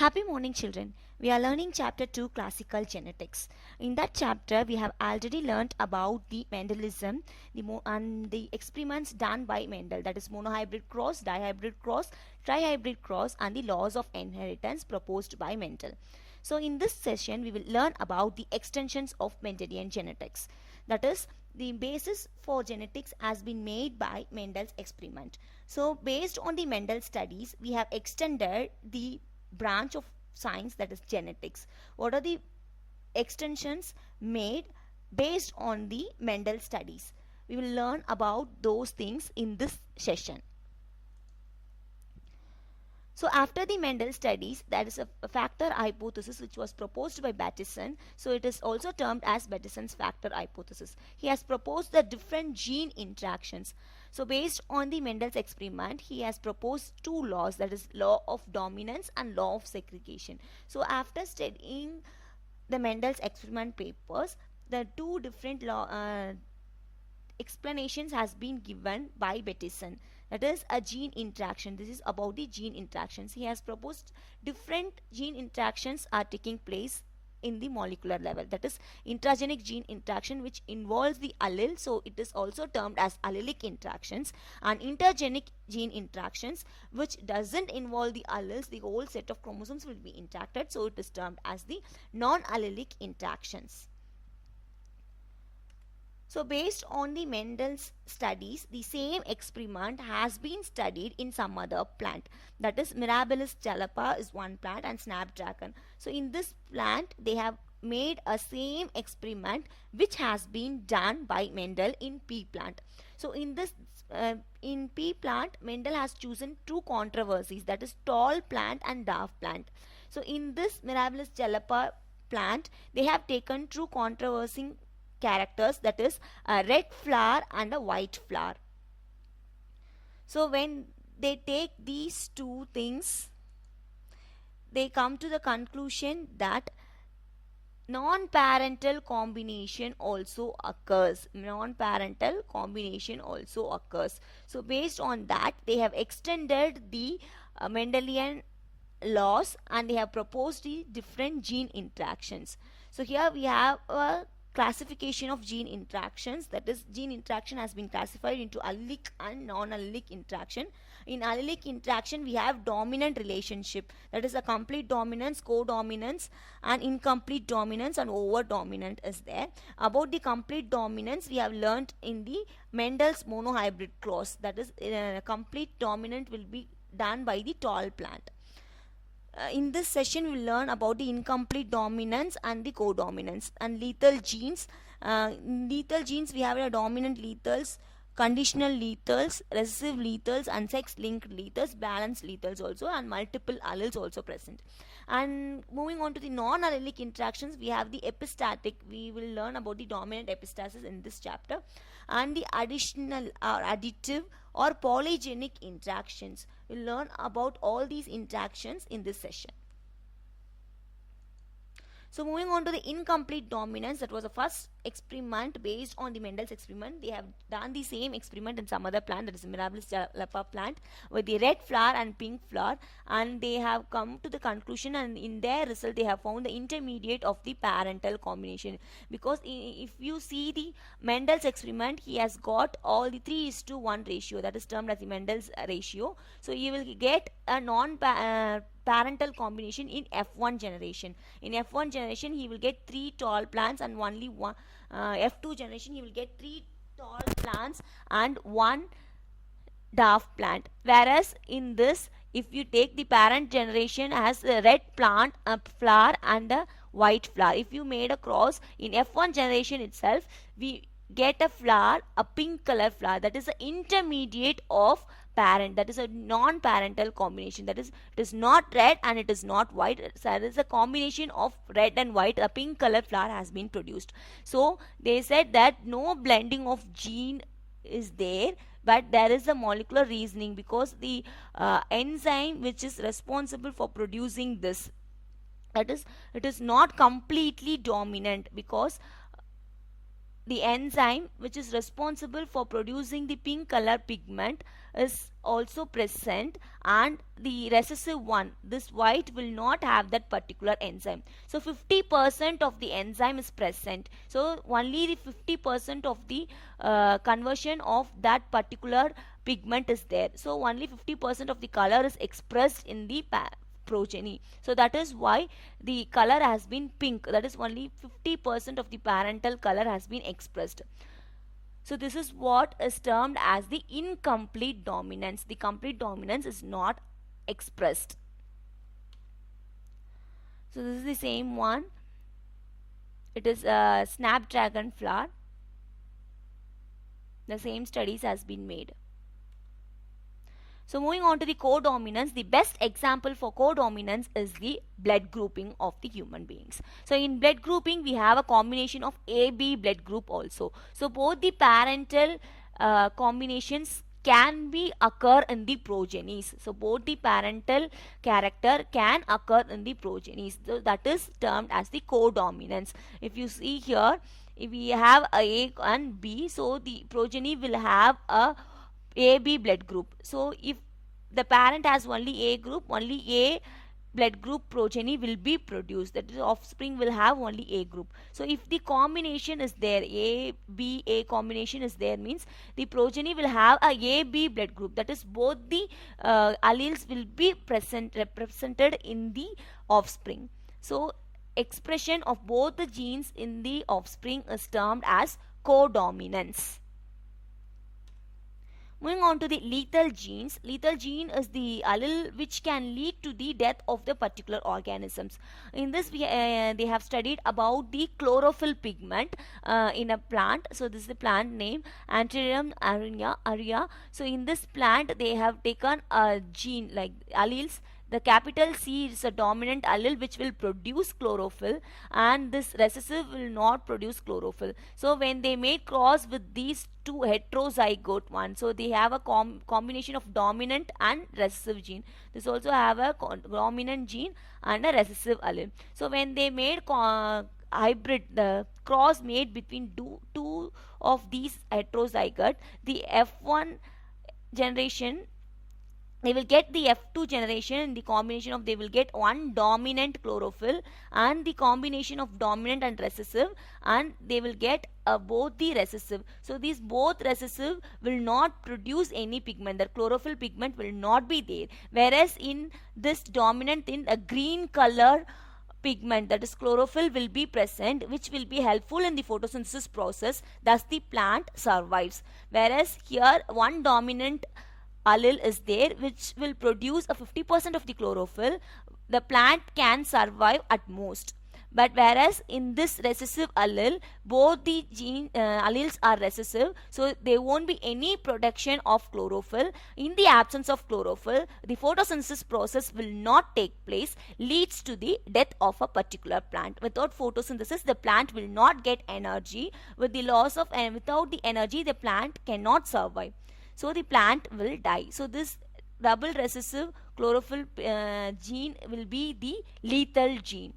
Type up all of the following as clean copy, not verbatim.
Happy morning, children. We are learning chapter 2, classical genetics. In that chapter, we have already learned about the Mendelism and the experiments done by Mendel, that is monohybrid cross, dihybrid cross, trihybrid cross, and the laws of inheritance proposed by Mendel. So, in this session, we will learn about the extensions of Mendelian genetics. That is, the basis for genetics has been made by Mendel's experiment. So, based on the Mendel studies, we have extended the branch of science, that is genetics. What are the extensions made based on the Mendel studies? We will learn about those things in this session. So after the Mendel studies, there is a factor hypothesis which was proposed by Bateson. So it is also termed as Bateson's factor hypothesis. He has proposed the different gene interactions. So based on the Mendel's experiment, he has proposed two laws, that is law of dominance and law of segregation. So after studying the Mendel's experiment papers, the two different explanations has been given by Bateson. That is a gene interaction. This is about the gene interactions. He has proposed different gene interactions are taking place in the molecular level. That is intragenic gene interaction which involves the allele, so it is also termed as allelic interactions, and intergenic gene interactions which doesn't involve the alleles, the whole set of chromosomes will be interacted, so it is termed as the non-allelic interactions. So based on the Mendel's studies, the same experiment has been studied in some other plant. That is Mirabilis jalapa is one plant and snapdragon. So in this plant, they have made a same experiment which has been done by Mendel in pea plant. So in this in pea plant, Mendel has chosen two controversies, that is tall plant and dwarf plant. So in this Mirabilis jalapa plant, they have taken two controversing characters, that is a red flower and a white flower. So when they take these two things, they come to the conclusion that non-parental combination also occurs. Non-parental combination also occurs. So based on that, they have extended the Mendelian laws and they have proposed the different gene interactions. So here we have a classification of gene interactions, that is gene interaction has been classified into allelic and non-allelic interaction. In allelic interaction we have dominant relationship, that is a complete dominance, co-dominance, and incomplete dominance and over-dominant is there. About the complete dominance we have learnt in the Mendel's monohybrid cross, that is complete dominant will be done by the tall plant. In this session we will learn about the incomplete dominance and the co-dominance and lethal genes. Lethal genes we have a dominant lethals, conditional lethals, recessive lethals, and sex-linked lethals, balanced lethals also, and multiple alleles also present. And moving on to the non-allelic interactions, we have the epistatic. We will learn about the dominant epistasis in this chapter, and the additional or additive or polygenic interactions. We'll learn about all these interactions in this session. So moving on to the incomplete dominance, that was the first experiment based on the Mendel's experiment. They have done the same experiment in some other plant, that is Mirabilis jalapa plant, with the red flower and pink flower, and they have come to the conclusion, and in their result they have found the intermediate of the parental combination. Because if you see the Mendel's experiment, he has got all the 3:1 ratio, that is termed as the Mendel's ratio. So you will get a parental combination in F1 generation. In F1 generation he will get 3 tall plants and only one. F2 generation he will get 3 tall plants and 1 dwarf plant. Whereas in this, if you take the parent generation as a red plant, a flower and a white flower, if you made a cross in F1 generation itself, we get a flower, a pink color flower, that is the intermediate of parent, that is a non-parental combination, that is it is not red and it is not white, so there is a combination of red and white, a pink color flower has been produced. So they said that no blending of gene is there, but there is a molecular reasoning, because the enzyme which is responsible for producing this, that is it is not completely dominant, because the enzyme which is responsible for producing the pink color pigment is also present, and the recessive one, this white, will not have that particular enzyme. So 50% of the enzyme is present, so only the 50% of the conversion of that particular pigment is there, so only 50% of the color is expressed in the progeny. So that is why the color has been pink, that is only 50% of the parental color has been expressed. So this is what is termed as the incomplete dominance. The complete dominance is not expressed. So this is the same one. It is a snapdragon flower. The same studies has been made. So moving on to the codominance, the best example for codominance is the blood grouping of the human beings. So in blood grouping, we have a combination of AB blood group also. So both the parental combinations can be occur in the progenies. So both the parental character can occur in the progenies. So that is termed as the codominance. If you see here, if we have A and B, so the progeny will have a AB blood group. So if the parent has only A group, only A blood group progeny will be produced, that is offspring will have only A group. So if the combination is there, A B A combination is there, means the progeny will have a AB blood group, that is both the alleles will be represented in the offspring. So expression of both the genes in the offspring is termed as codominance. Moving on to the lethal genes. Lethal gene is the allele which can lead to the death of the particular organisms. In this, they have studied about the chlorophyll pigment in a plant. So this is the plant name, Anthurium aria. So in this plant, they have taken a gene like alleles. The capital C is a dominant allele which will produce chlorophyll, and this recessive will not produce chlorophyll. So when they made cross with these two heterozygote ones, so they have a combination of dominant and recessive gene. This also have a dominant gene and a recessive allele. So when they made hybrid, the cross made between two of these heterozygote, the F1 generation, they will get the F2 generation in the combination of, they will get one dominant chlorophyll and the combination of dominant and recessive, and they will get both the recessive. So these both recessive will not produce any pigment, the chlorophyll pigment will not be there, whereas in this dominant, in a green color pigment, that is chlorophyll, will be present, which will be helpful in the photosynthesis process, thus the plant survives. Whereas here one dominant allele is there which will produce a 50% of the chlorophyll, the plant can survive at most. But whereas in this recessive allele, both the alleles are recessive, so there won't be any production of chlorophyll. In the absence of chlorophyll, the photosynthesis process will not take place, leads to the death of a particular plant. Without photosynthesis, the plant will not get energy. With the loss of without the energy, the plant cannot survive. So the plant will die. So this double recessive chlorophyll gene will be the lethal gene.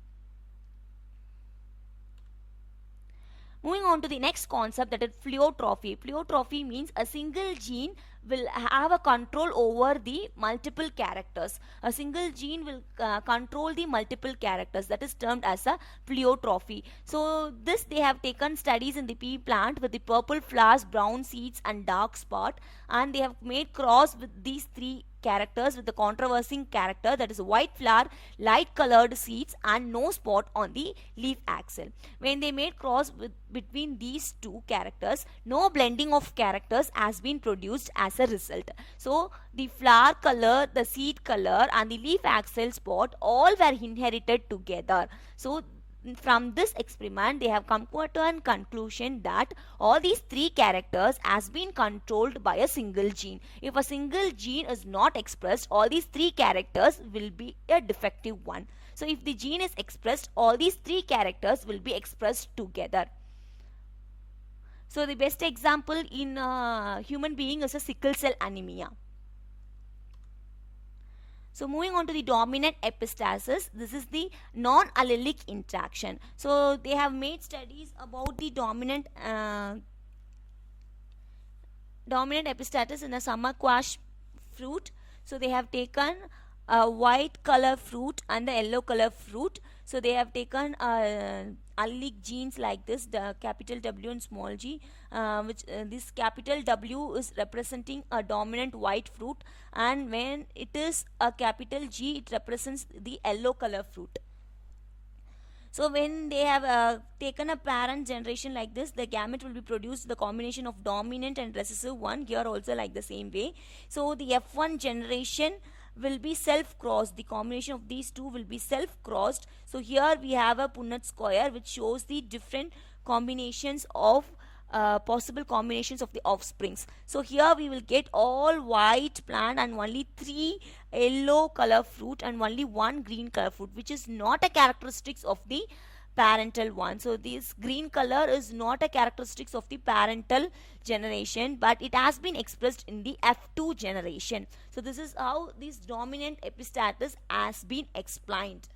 Moving on to the next concept, that is pleiotropy. Pleiotropy means a single gene will have a control over the multiple characters. A single gene will control the multiple characters, that is termed as a pleiotropy. So this, they have taken studies in the pea plant with the purple flowers, brown seeds and dark spot, and they have made cross with these three characters with the controversing character, that is white flower, light colored seeds and no spot on the leaf axil. When they made cross between these two characters, no blending of characters has been produced as a result. So the flower color, the seed color and the leaf axil spot all were inherited together. So from this experiment, they have come to a conclusion that all these three characters has been controlled by a single gene. If a single gene is not expressed, all these three characters will be a defective one. So if the gene is expressed, all these three characters will be expressed together. So the best example in human being is a sickle cell anemia. So moving on to the dominant epistasis, this is the non-allelic interaction. So they have made studies about the dominant epistasis in a summer squash fruit. So they have taken a white color fruit and the yellow color fruit. So they have taken allic genes like this, the capital W and small g, which this capital W is representing a dominant white fruit, and when it is a capital G, it represents the yellow color fruit. So when they have taken a parent generation like this, the gamete will be produced the combination of dominant and recessive one, here also like the same way. So the F1 generation will be self-crossed. The combination of these two will be self-crossed. So here we have a Punnett square which shows the different combinations of possible combinations of the offsprings. So here we will get all white plant and only 3 yellow color fruit and only 1 green color fruit, which is not a characteristics of the parental one. So this green color is not a characteristics of the parental generation, but it has been expressed in the F2 generation. So this is how this dominant epistatus has been explained.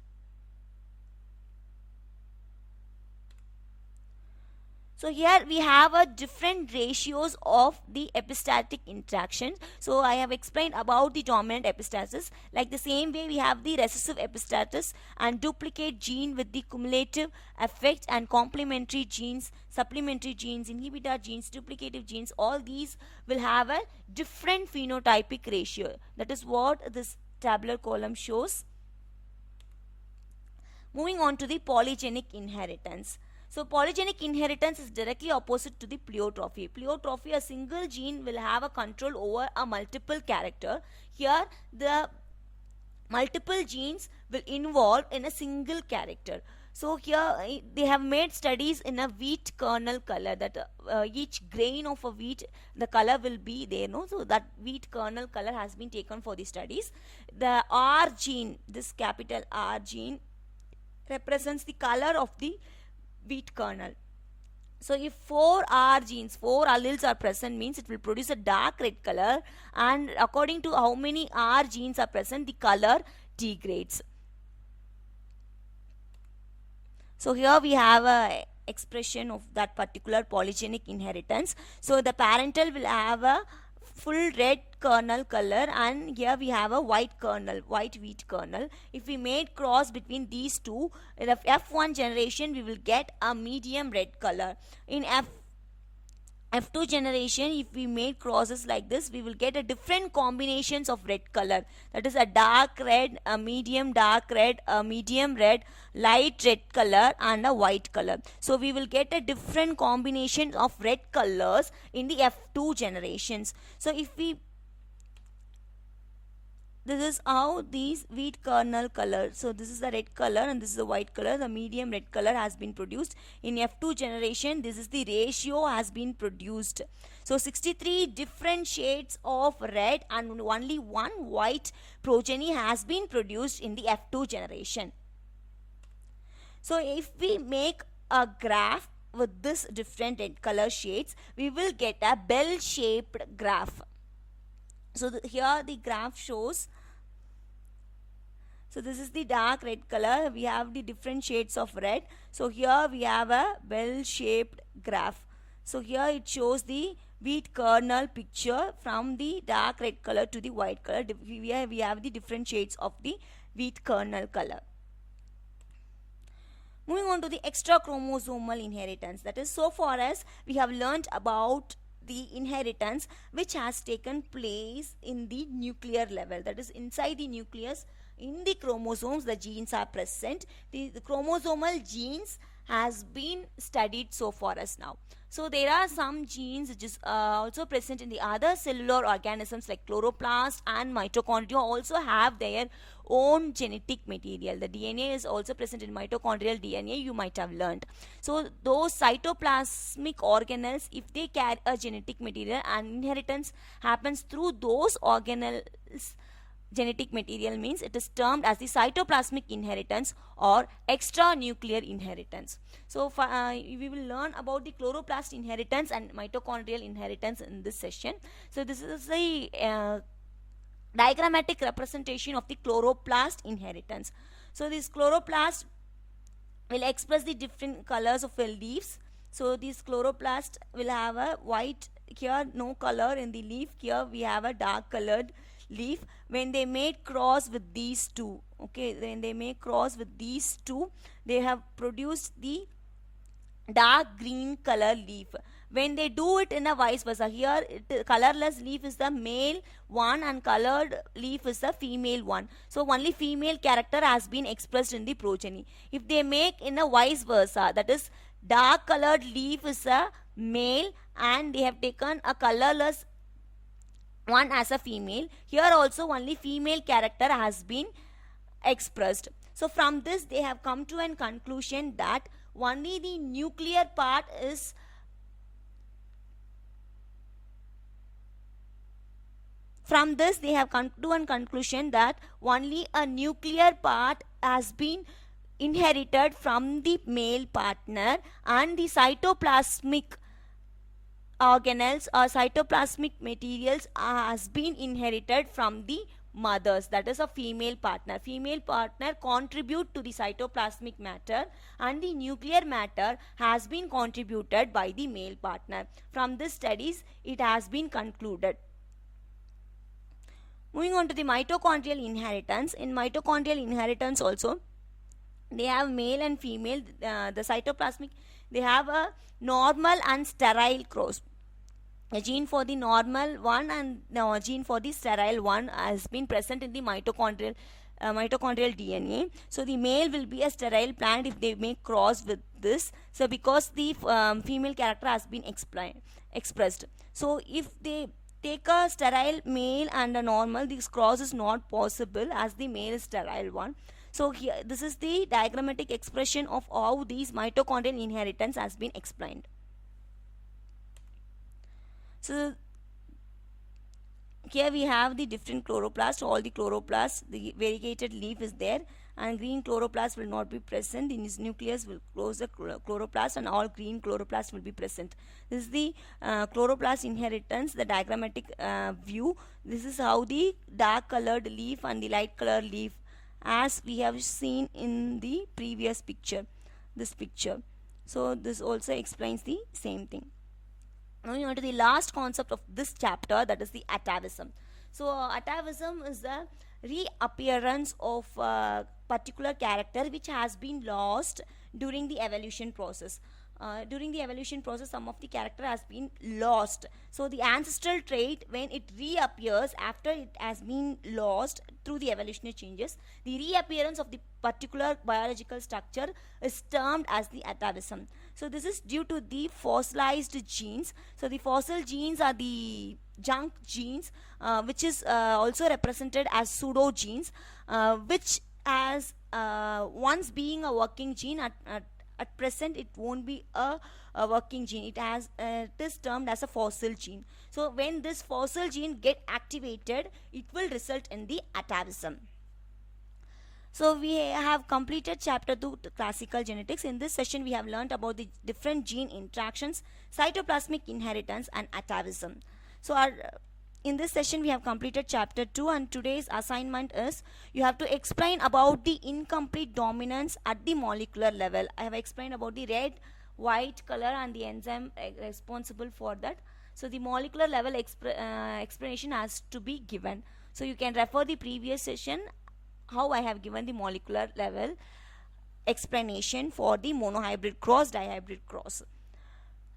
So here we have a different ratios of the epistatic interactions. So I have explained about the dominant epistasis. Like the same way we have the recessive epistatus and duplicate gene with the cumulative effect and complementary genes, supplementary genes, inhibitor genes, duplicative genes. All these will have a different phenotypic ratio. That is what this tabular column shows. Moving on to the polygenic inheritance. So polygenic inheritance is directly opposite to the pleiotropy. Pleiotropy, a single gene will have a control over a multiple character. Here the multiple genes will involve in a single character. So here they have made studies in a wheat kernel color, that each grain of a wheat, the color will be there, no? So that wheat kernel color has been taken for the studies. The R gene, this capital R gene, represents the color of the wheat kernel. So if 4 R genes, 4 alleles are present, means it will produce a dark red color, and according to how many R genes are present, the color degrades. So here we have a expression of that particular polygenic inheritance. So the parental will have a full red kernel color, and here we have a white kernel, white wheat kernel. If we made cross between these two, in the F1 generation we will get a medium red color. In F2 generation, if we made crosses like this, we will get a different combinations of red color. That is a dark red, a medium dark red, a medium red, light red color, and a white color. So we will get a different combination of red colors in the F2 generations. So if we, this is how these wheat kernel color, so this is the red color and this is the white color, the medium red color has been produced. In F2 generation, this is the ratio has been produced. So 63 different shades of red and only 1 white progeny has been produced in the F2 generation. So if we make a graph with this different red color shades, we will get a bell shaped graph. So here the graph shows, so this is the dark red color, we have the different shades of red. So here we have a bell shaped graph. So here it shows the wheat kernel picture from the dark red color to the white color. We have the different shades of the wheat kernel color. Moving on to the extra chromosomal inheritance, that is, so far as we have learnt about the inheritance which has taken place in the nuclear level, that is inside the nucleus, in the chromosomes the genes are present. The chromosomal genes has been studied so far as now. So there are some genes which is also present in the other cellular organisms like chloroplast and mitochondria also have their own genetic material. The DNA is also present in mitochondrial DNA, you might have learned. So those cytoplasmic organelles, if they carry a genetic material and inheritance happens through those organelles, genetic material, means it is termed as the cytoplasmic inheritance or extranuclear inheritance. So we will learn about the chloroplast inheritance and mitochondrial inheritance in this session. So this is the diagrammatic representation of the chloroplast inheritance. So this chloroplast will express the different colors of the leaves. So this chloroplast will have a white, here no color in the leaf, here we have a dark colored leaf, when they made cross with these two, okay, when they make cross with these two, they have produced the dark green color leaf. When they do it in a vice versa, here colorless leaf is the male one and colored leaf is the female one. So only female character has been expressed in the progeny. If they make in a vice versa, that is dark colored leaf is a male and they have taken a colorless one as a female, here also only female character has been expressed. So from this they have come to an conclusion that only the nuclear part is from this they have come to a conclusion that only a nuclear part has been inherited from the male partner and the cytoplasmic organelles or cytoplasmic materials has been inherited from the mothers, that is a female partner. Female partner contribute to the cytoplasmic matter and the nuclear matter has been contributed by the male partner. From this studies it has been concluded. Moving on to the mitochondrial inheritance. In mitochondrial inheritance also they have male and female, the cytoplasmic, they have a normal and sterile cross. A gene for the normal one and a gene for the sterile one has been present in the mitochondrial DNA. So the male will be a sterile plant if they make cross with this. So because the female character has been expressed. So if they take a sterile male and a normal, this cross is not possible as the male is sterile one. So here this is the diagrammatic expression of how these mitochondrial inheritance has been explained. So here we have the different chloroplasts, all the chloroplasts, the variegated leaf is there and green chloroplast will not be present. In this nucleus will close the chloroplast and all green chloroplasts will be present. This is the chloroplast inheritance, the diagrammatic view. This is how the dark colored leaf and the light colored leaf as we have seen in the previous picture, this picture. So this also explains the same thing. Moving on to the last concept of this chapter, that is the atavism. So atavism is the reappearance of a particular character which has been lost during the evolution process. During the evolution process some of the character has been lost. So the ancestral trait, when it reappears after it has been lost through the evolutionary changes, the reappearance of the particular biological structure is termed as the atavism. So this is due to the fossilized genes. So the fossil genes are the junk genes which is also represented as pseudogenes, which as once being a working gene, at present it won't be a working gene. It is termed as a fossil gene. So when this fossil gene get activated, it will result in the atavism. So we have completed chapter 2, classical genetics. In this session we have learnt about the different gene interactions, cytoplasmic inheritance and atavism. So in this session we have completed chapter 2 and today's assignment is you have to explain about the incomplete dominance at the molecular level. I have explained about the red, white color and the enzyme responsible for that. So the molecular level explanation has to be given. So you can refer the previous session how I have given the molecular level explanation for the monohybrid cross, dihybrid cross.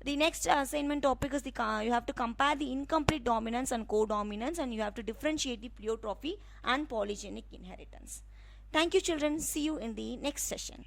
The next assignment topic is you have to compare the incomplete dominance and codominance and you have to differentiate the pleiotropy and polygenic inheritance. Thank you children. See you in the next session.